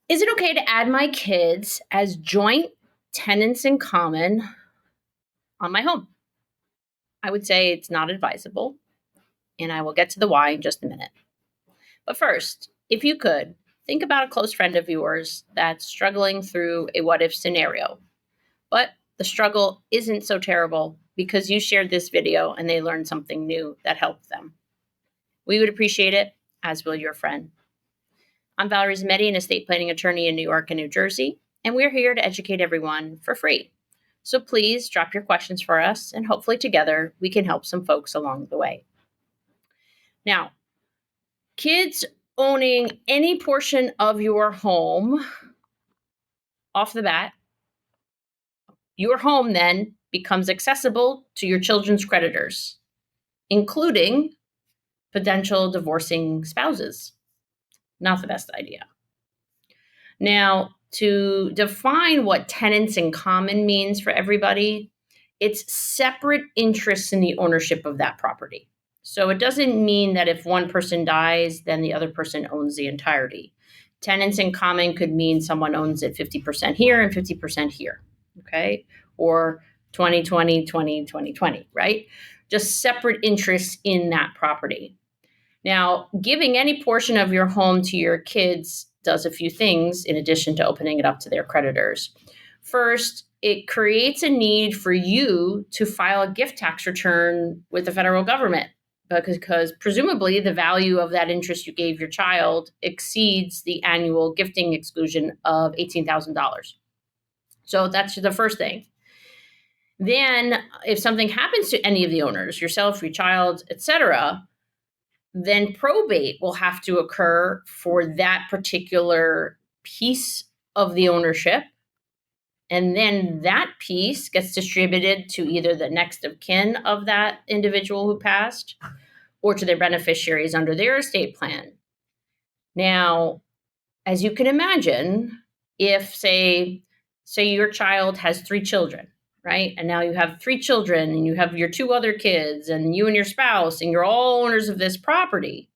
Is it okay to add my kids as joint tenants in common on my home? I would say it's not advisable, and I will get to the why in just a minute. But first, if you could, think about a close friend of yours that's struggling through a what-if scenario. But the struggle isn't so terrible because you shared this video and they learned something new that helped them. We would appreciate it, as will your friend. I'm Valerie K, an estate planning attorney in New York and New Jersey, and we're here to educate everyone for free. So please drop your questions for us, and hopefully together we can help some folks along the way. Now, kids owning any portion of your home, off the bat, your home then becomes accessible to your children's creditors, including potential divorcing spouses. Not the best idea. Now, to define what tenants in common means for everybody, it's separate interests in the ownership of that property. So it doesn't mean that if one person dies, then the other person owns the entirety. Tenants in common could mean someone owns it 50% here and 50% here, okay? Or 20/20, 20/20, right? Just separate interests in that property. Now, giving any portion of your home to your kids does a few things in addition to opening it up to their creditors. First, it creates a need for you to file a gift tax return with the federal government because presumably the value of that interest you gave your child exceeds the annual gifting exclusion of $18,000. So that's the first thing. Then if something happens to any of the owners, yourself, your child, etc., then probate will have to occur for that particular piece of the ownership. And then that piece gets distributed to either the next of kin of that individual who passed or to their beneficiaries under their estate plan. Now, as you can imagine, if, say your child has 3 children, right? And now you have 3 children and you have your 2 other kids and you and your spouse and you're all owners of this property.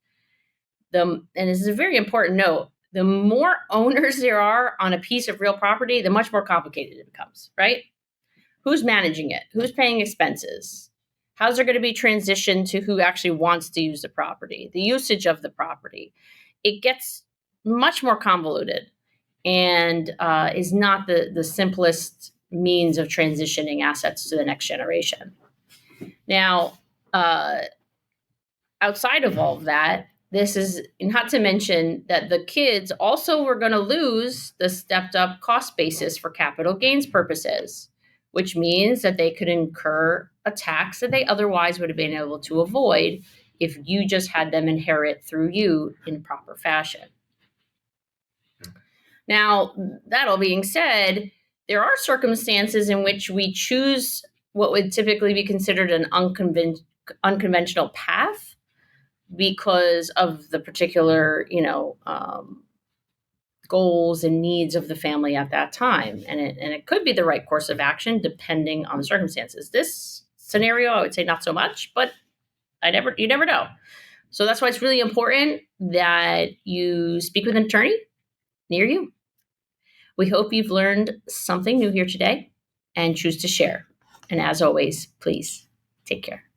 And this is a very important note. The more owners there are on a piece of real property, the much more complicated it becomes, right? Who's managing it? Who's paying expenses? How's there going to be transition to who actually wants to use the property? The usage of the property. It gets much more convoluted and is not the simplest means of transitioning assets to the next generation. Now, outside of all of that, this is not to mention that the kids also were going to lose the stepped up cost basis for capital gains purposes, which means that they could incur a tax that they otherwise would have been able to avoid if you just had them inherit through you in proper fashion. Now, that all being said, there are circumstances in which we choose what would typically be considered an unconventional path because of the particular, goals and needs of the family at that time. And it could be the right course of action depending on the circumstances. This scenario, I would say not so much, but you never know. So that's why it's really important that you speak with an attorney near you. We hope you've learned something new here today and choose to share. And as always, please take care.